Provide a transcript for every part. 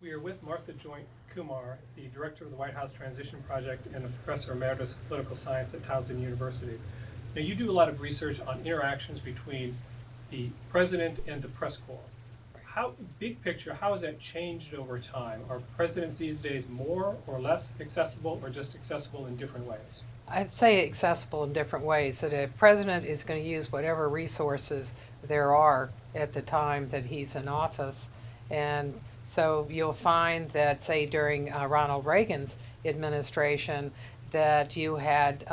We are with Martha Joynt Kumar, the Director of the White House Transition Project and a Professor Emeritus of Political Science at Towson University. Now, you do a lot of research on interactions between the President and the press corps. How, big picture, how has that changed over time? Are presidents these days more or less accessible, or just accessible in different ways? I'd say accessible in different ways, that a president is going to use whatever resources there are at the time that he's in office. And so you'll find that, say, during Ronald Reagan's administration, that you had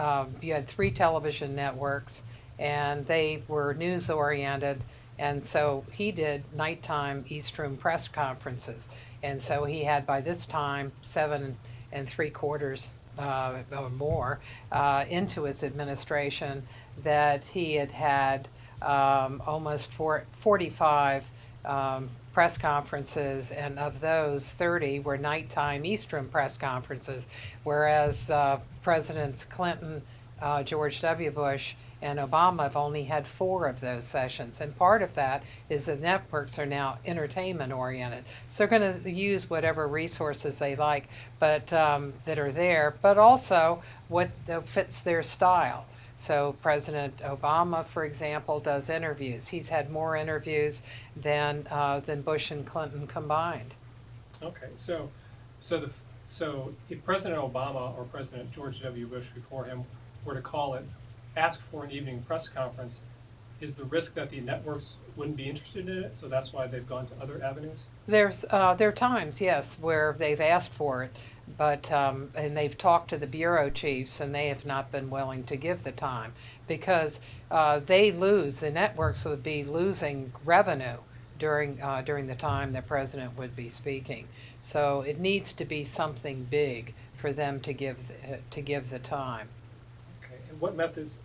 3 television networks, and they were news oriented. And so he did nighttime East Room press conferences. And so he had, by this time, 7 3/4 or more into his administration, that he had almost 45 press conferences, and of those 30 were nighttime Eastern press conferences, whereas Presidents Clinton, George W. Bush, and Obama have only had 4 of those sessions. And part of that is the networks are now entertainment oriented. So they're going to use whatever resources they like, but that are there, but also what fits their style. So President Obama, for example, does interviews. He's had more interviews than Bush and Clinton combined. Okay, so if President Obama or President George W. Bush before him were to ask for an evening press conference, is the risk that the networks wouldn't be interested in it, so that's why they've gone to other avenues? There are times, yes, where they've asked for it, but and they've talked to the bureau chiefs, and they have not been willing to give the time, because the networks would be losing revenue during the time the president would be speaking. So it needs to be something big for them to give the time. And what methods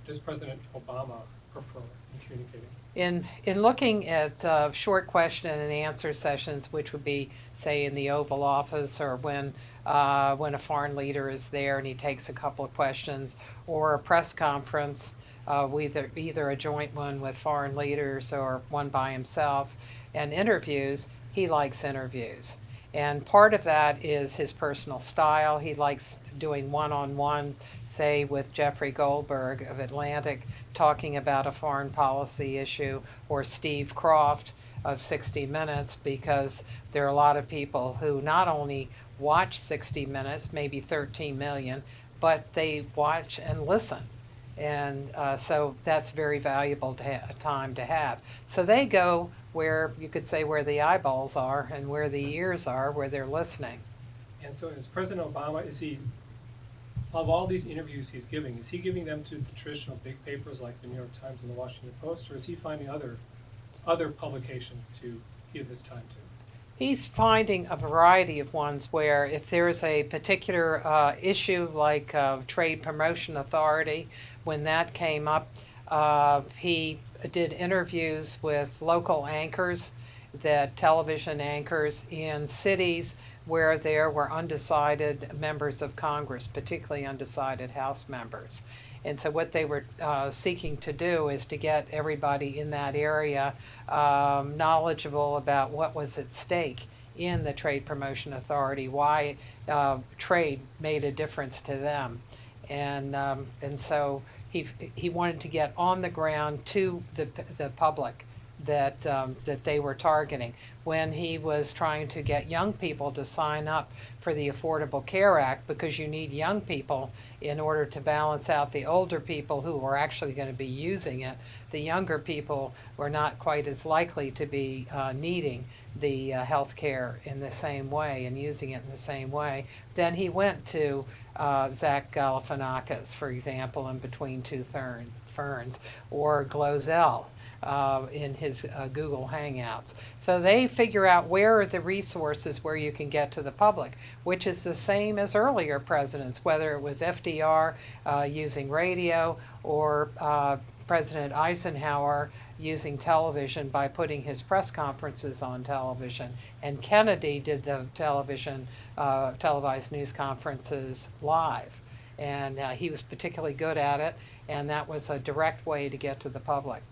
does President Obama prefer in communicating? In looking at short question and answer sessions, which would be, say, in the Oval Office, or when a foreign leader is there and he takes a couple of questions, or a press conference, either a joint one with foreign leaders or one by himself, and interviews, he likes interviews. And part of that is his personal style. He likes doing one-on-ones, say with Jeffrey Goldberg of Atlantic, talking about a foreign policy issue, or Steve Croft of 60 Minutes, because there are a lot of people who not only watch 60 Minutes, maybe 13 million, but they watch and listen. And so that's very valuable time to have. So they go where, you could say, where the eyeballs are and where the ears are, where they're listening. And so is President Obama, of all these interviews he's giving, is he giving them to the traditional big papers like the New York Times and the Washington Post, or is he finding other publications to give his time to? He's finding a variety of ones where, if there's a particular issue like Trade Promotion Authority, when that came up, he did interviews with local anchors, television anchors in cities where there were undecided members of Congress, particularly undecided House members. And so what they were seeking to do is to get everybody in that area knowledgeable about what was at stake in the Trade Promotion Authority, why trade made a difference to them. And so he wanted to get on the ground to the public that they were targeting. When he was trying to get young people to sign up for the Affordable Care Act, because you need young people in order to balance out the older people who were actually going to be using it, the younger people were not quite as likely to be needing the health care in the same way and using it in the same way. Then he went to Zach Galifianakis, for example, in Between Two Ferns, or Glozell in his Google Hangouts. So they figure out where are the resources where you can get to the public, which is the same as earlier presidents, whether it was FDR using radio, or President Eisenhower using television by putting his press conferences on television. And Kennedy did the televised news conferences live. And he was particularly good at it, and that was a direct way to get to the public.